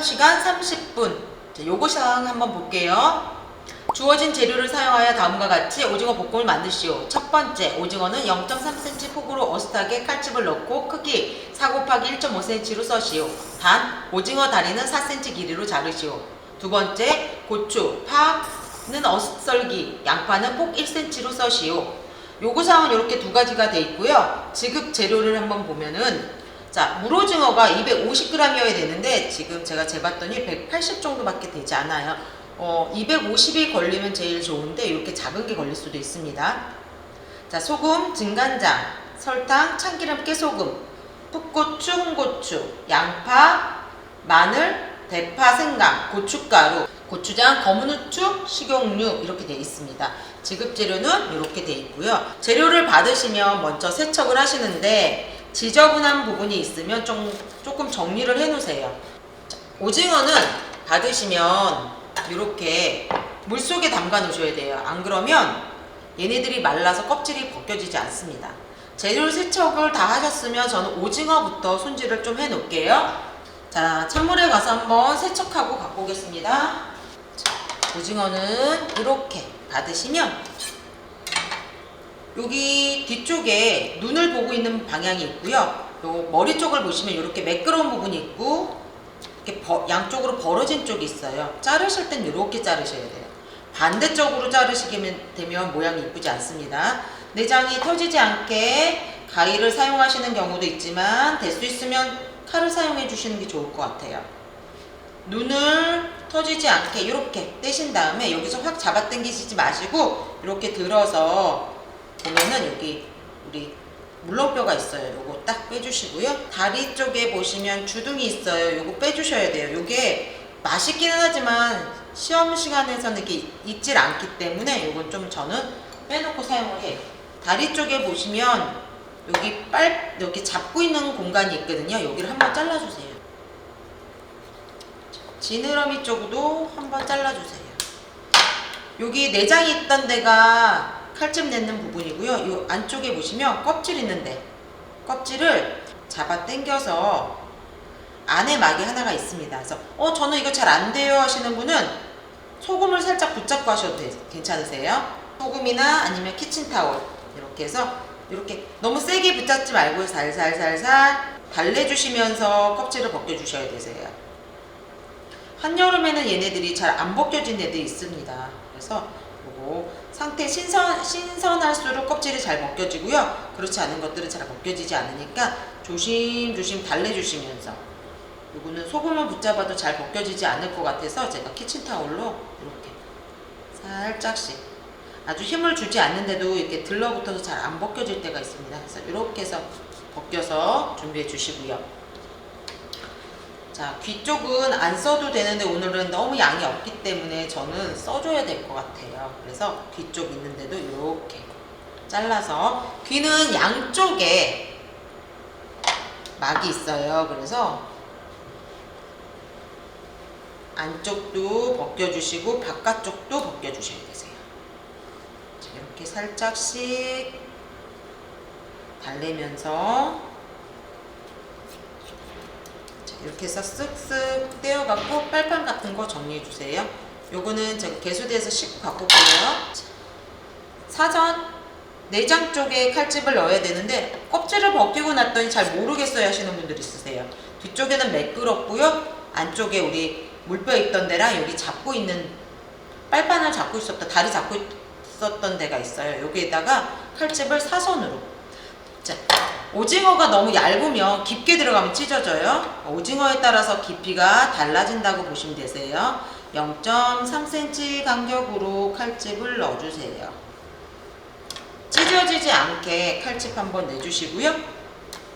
완성시간 30분. 요거 사항 한번 볼게요. 주어진 재료를 사용하여 다음과 같이 오징어 볶음을 만드시오. 첫 번째, 오징어는 0.3cm 폭으로 어슷하게 칼집을 넣고 크기 4 곱하기 1.5cm로 써시오. 단, 오징어 다리는 4cm 길이로 자르시오. 두 번째, 고추, 파는 어슷 썰기, 양파는 폭 1cm로 써시오. 요구사항은 이렇게 두 가지가 돼 있고요. 지급 재료를 한번 보면은, 자, 물오징어가 250g이어야 되는데 지금 제가 재봤더니 180 정도밖에 되지 않아요. 250이 걸리면 제일 좋은데 이렇게 작은 게 걸릴 수도 있습니다. 자, 소금, 진간장, 설탕, 참기름, 깨소금, 풋고추, 홍고추, 양파, 마늘, 대파, 생강, 고춧가루, 고추장, 검은 후추, 식용유 이렇게 되어 있습니다. 지급 재료는 이렇게 되어 있고요. 재료를 받으시면 먼저 세척을 하시는데 지저분한 부분이 있으면 조금 정리를 해 놓으세요. 오징어는 받으시면 이렇게 물속에 담가 놓으셔야 돼요. 안 그러면 얘네들이 말라서 껍질이 벗겨지지 않습니다. 재료 세척을 다 하셨으면 저는 오징어부터 손질을 좀 해 놓을게요. 자, 찬물에 가서 한번 세척하고 갖고 오겠습니다. 자, 오징어는 이렇게 받으시면 여기 뒤쪽에 눈을 보고 있는 방향이 있고요. 요 머리 쪽을 보시면 이렇게 매끄러운 부분이 있고 이렇게 양쪽으로 벌어진 쪽이 있어요. 자르실 땐 이렇게 자르셔야 돼요. 반대쪽으로 자르시게 되면 모양이 이쁘지 않습니다. 내장이 터지지 않게 가위를 사용하시는 경우도 있지만 될 수 있으면 칼을 사용해 주시는 게 좋을 것 같아요. 눈을 터지지 않게 이렇게 떼신 다음에 여기서 확 잡아 당기시지 마시고 이렇게 들어서 보면은 여기 우리 물렁뼈가 있어요. 요거 딱 빼주시고요. 다리 쪽에 보시면 주둥이 있어요. 요거 빼주셔야 돼요. 요게 맛있기는 하지만 시험 시간에서는 이렇게 익질 않기 때문에 요건 좀 저는 빼놓고 사용을 해요. 다리 쪽에 보시면 여기 잡고 있는 공간이 있거든요. 여기를 한번 잘라주세요. 지느러미 쪽도 한번 잘라주세요. 여기 내장이 있던 데가 칼집 내는 부분이고요. 이 안쪽에 보시면 껍질 있는데 껍질을 잡아 당겨서 안에 막이 하나가 있습니다. 그래서 저는 이거 잘 안 돼요 하시는 분은 소금을 살짝 붙잡고 하셔도 괜찮으세요. 소금이나 아니면 키친타올 이렇게 해서 이렇게 너무 세게 붙잡지 말고 살살살살 달래주시면서 껍질을 벗겨주셔야 되세요. 한여름에는 얘네들이 잘 안 벗겨진 애들이 있습니다. 그래서 요거 상태 신선할수록 껍질이 잘 벗겨지고요. 그렇지 않은 것들은 잘 벗겨지지 않으니까 조심조심 달래주시면서, 요거는 소금을 붙잡아도 잘 벗겨지지 않을 것 같아서 제가 키친타올로 이렇게 살짝씩 아주 힘을 주지 않는데도 이렇게 들러붙어서 잘 안 벗겨질 때가 있습니다. 그래서 이렇게 해서 벗겨서 준비해 주시고요. 자, 귀 쪽은 안 써도 되는데 오늘은 너무 양이 없기 때문에 저는 써줘야 될 것 같아요. 그래서 귀 쪽 있는데도 이렇게 잘라서, 귀는 양쪽에 막이 있어요. 그래서 안쪽도 벗겨주시고 바깥쪽도 벗겨주셔야 되세요. 자, 이렇게 살짝씩 달래면서 이렇게 해서 쓱쓱 떼어갖고 빨판 같은 거 정리해 주세요. 요거는 제가 개수대에서 씻고 갖고 올게요. 사전 내장 쪽에 칼집을 넣어야 되는데 껍질을 벗기고 났더니 잘 모르겠어요 하시는 분들 있으세요. 뒤쪽에는 매끄럽고요. 안쪽에 우리 물뼈 있던 데랑 여기 잡고 있는 빨판을 잡고 있었던, 다리 잡고 있었던 데가 있어요. 여기에다가 칼집을 사선으로. 자, 오징어가 너무 얇으면 깊게 들어가면 찢어져요. 오징어에 따라서 깊이가 달라진다고 보시면 되세요. 0.3cm 간격으로 칼집을 넣어주세요. 찢어지지 않게 칼집 한번 내주시고요.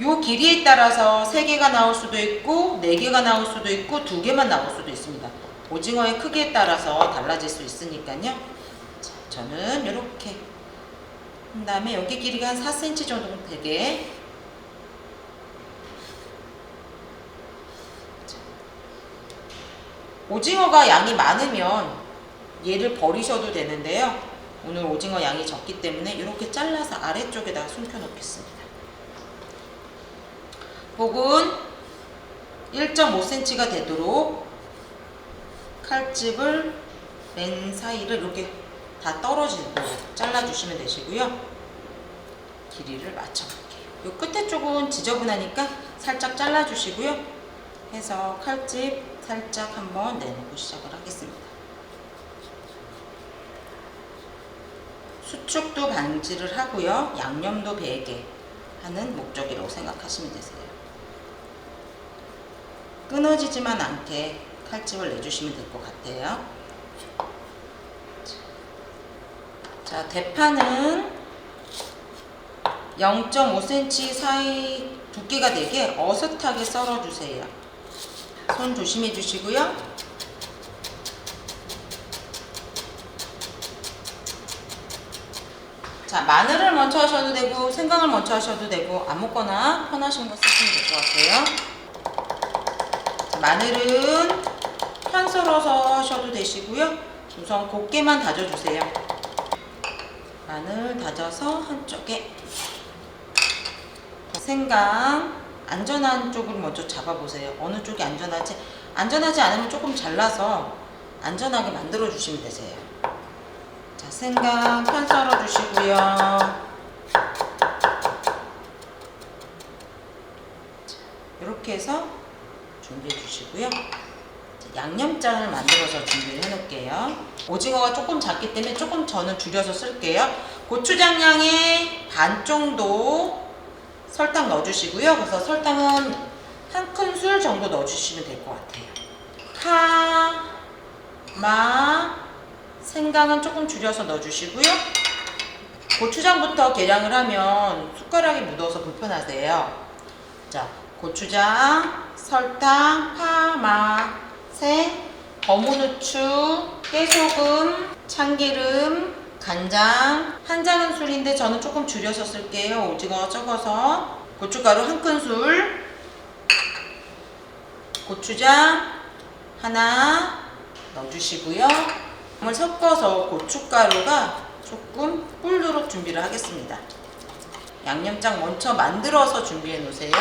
요 길이에 따라서 3개가 나올 수도 있고 4개가 나올 수도 있고 2개만 나올 수도 있습니다. 오징어의 크기에 따라서 달라질 수 있으니까요. 자, 저는 이렇게 한 다음에 여기 길이가 한 4cm 정도 되게, 오징어가 양이 많으면 얘를 버리셔도 되는데요. 오늘 오징어 양이 적기 때문에 이렇게 잘라서 아래쪽에다가 숨겨 놓겠습니다. 폭은 1.5cm가 되도록 칼집을 맨 사이를 이렇게 다 떨어지고 잘라주시면 되시고요. 길이를 맞춰볼게요. 요 끝에 쪽은 지저분하니까 살짝 잘라주시고요. 해서 칼집 살짝 한번 내놓고 시작을 하겠습니다. 수축도 방지를 하고요. 양념도 배게 하는 목적이라고 생각하시면 되세요. 끊어지지만 않게 칼집을 내주시면 될 것 같아요. 자, 대파는 0.5cm 사이 두께가 되게 어슷하게 썰어주세요. 손 조심해 주시고요. 자, 마늘을 먼저 하셔도 되고 생강을 먼저 하셔도 되고 아무거나 편하신 거 쓰시면 될 것 같아요. 자, 마늘은 편 썰어서 하셔도 되시고요. 우선 곱게만 다져주세요. 마늘 다져서 한쪽에, 생강 안전한 쪽으로 먼저 잡아보세요. 어느 쪽이 안전하지 않으면 조금 잘라서 안전하게 만들어 주시면 되세요. 자, 생강 편 썰어 주시고요. 이렇게 해서 준비해 주시고요. 양념장을 만들어서 준비를 해 놓을게요. 오징어가 조금 작기 때문에 조금 저는 줄여서 쓸게요. 고추장 양의 반 정도 설탕 넣어주시고요. 그래서 설탕은 한 큰술 정도 넣어주시면 될 것 같아요. 파, 마, 생강은 조금 줄여서 넣어주시고요. 고추장부터 계량을 하면 숟가락이 묻어서 불편하세요. 자, 고추장, 설탕, 파, 마, 생, 검은 후추, 깨소금, 참기름, 간장, 한 작은술인데 저는 조금 줄여서 쓸게요. 오징어가 적어서. 고춧가루 한 큰술, 고추장 하나 넣어주시고요. 을 섞어서 고춧가루가 조금 뿔도록 준비를 하겠습니다. 양념장 먼저 만들어서 준비해 놓으세요.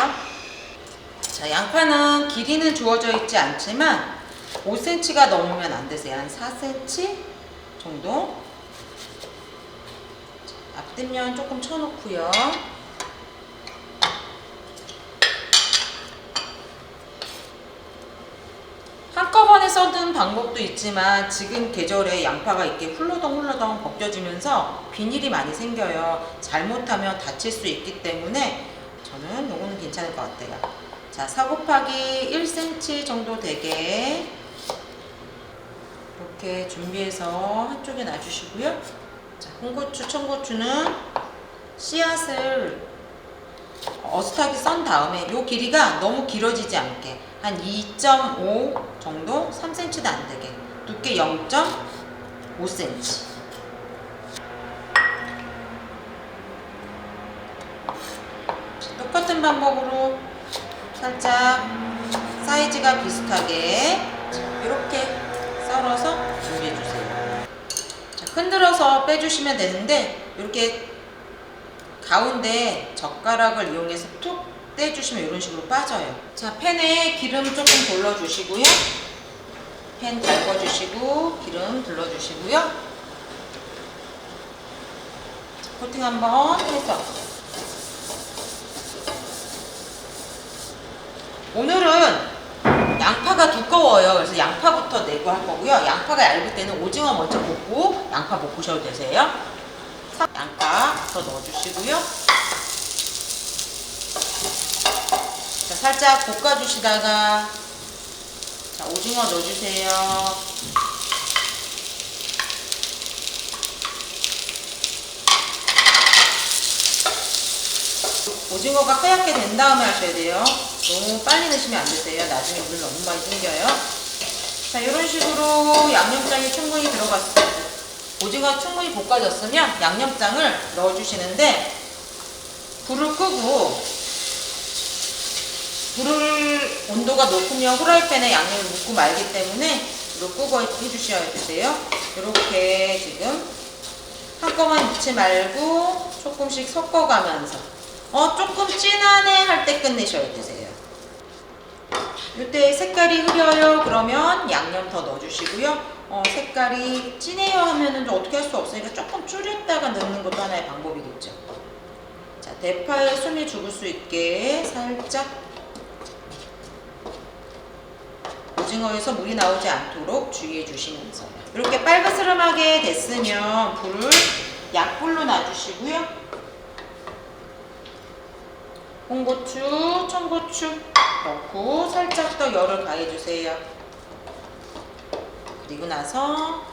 자, 양파는 길이는 주어져 있지 않지만 5cm가 넘으면 안 되세요. 한 4cm 정도. 앞뒷면 조금 쳐놓고요. 한꺼번에 써둔 방법도 있지만 지금 계절에 양파가 이렇게 훌러덩 벗겨지면서 비닐이 많이 생겨요. 잘못하면 다칠 수 있기 때문에 저는 요거는 괜찮을 것 같아요. 자, 4 곱하기 1cm 정도 되게 이렇게 준비해서 한쪽에 놔주시고요. 자, 홍고추, 청고추는 씨앗을 어슷하게 썬 다음에 요 길이가 너무 길어지지 않게 한 2.5 정도, 3cm도 안 되게 두께 0.5cm. 똑같은 방법으로 살짝 사이즈가 비슷하게 이렇게 썰어서 준비해 주세요. 자, 흔들어서 빼주시면 되는데 이렇게 가운데 젓가락을 이용해서 툭 떼주시면 이런 식으로 빠져요. 자, 팬에 기름 조금 둘러주시고요. 팬 달궈주시고 기름 둘러주시고요. 자, 코팅 한번 해서 오늘은 양파가 두꺼워요. 그래서 양파부터 내고 할 거고요. 양파가 얇을 때는 오징어 먼저 볶고 양파 볶으셔도 되세요. 양파부터 넣어주시고요. 자, 살짝 볶아주시다가 자, 오징어 넣어주세요. 오징어가 하얗게 된 다음에 하셔야 돼요. 너무 빨리 넣으시면 안 되세요. 나중에 물 너무 많이 땡겨요. 자, 이런 식으로 양념장이 충분히 들어갔어요. 오징어가 충분히 볶아졌으면 양념장을 넣어주시는데 불을 끄고 불을 온도가 높으면 후라이팬에 양념을 묻고 말기 때문에 불을 끄고 해주셔야 되세요. 이렇게 지금 한꺼번에 넣지 말고 조금씩 섞어가면서 조금 진하네 할 때 끝내셔야 되세요. 이때 색깔이 흐려요. 그러면 양념 더 넣어주시고요. 색깔이 진해요 하면은 좀 어떻게 할 수 없으니까 조금 줄였다가 넣는 것도 하나의 방법이겠죠. 자, 대파에 숨이 죽을 수 있게 살짝 오징어에서 물이 나오지 않도록 주의해 주시면서 이렇게 빨그스름하게 됐으면 불을 약불로 놔주시고요. 홍고추, 청고추 넣고 살짝 더 열을 가해주세요. 그리고 나서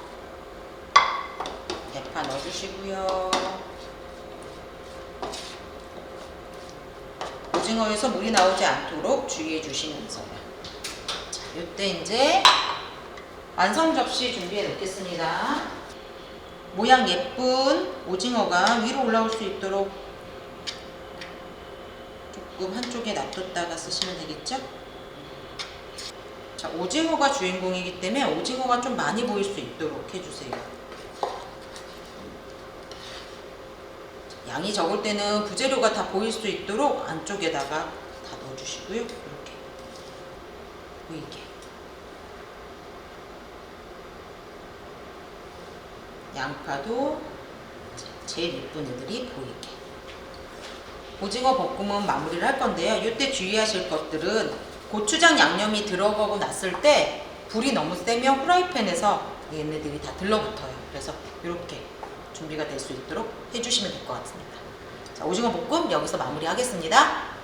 대파 넣어주시고요. 오징어에서 물이 나오지 않도록 주의해 주시면서요. 자, 이때 이제 완성 접시 준비해 놓겠습니다. 모양 예쁜 오징어가 위로 올라올 수 있도록 조금 한쪽에 놔뒀다가 쓰시면 되겠죠? 자, 오징어가 주인공이기 때문에 오징어가 좀 많이 보일 수 있도록 해주세요. 양이 적을 때는 부재료가 다 보일 수 있도록 안쪽에다가 다 넣어주시고요. 이렇게 보이게. 양파도 제일 예쁜 애들이 보이게. 오징어 볶음은 마무리를 할 건데요. 이때 주의하실 것들은 고추장 양념이 들어가고 났을 때 불이 너무 세면 프라이팬에서 얘네들이 다 들러붙어요. 그래서 이렇게 준비가 될 수 있도록 해주시면 될 것 같습니다. 자, 오징어 볶음 여기서 마무리하겠습니다.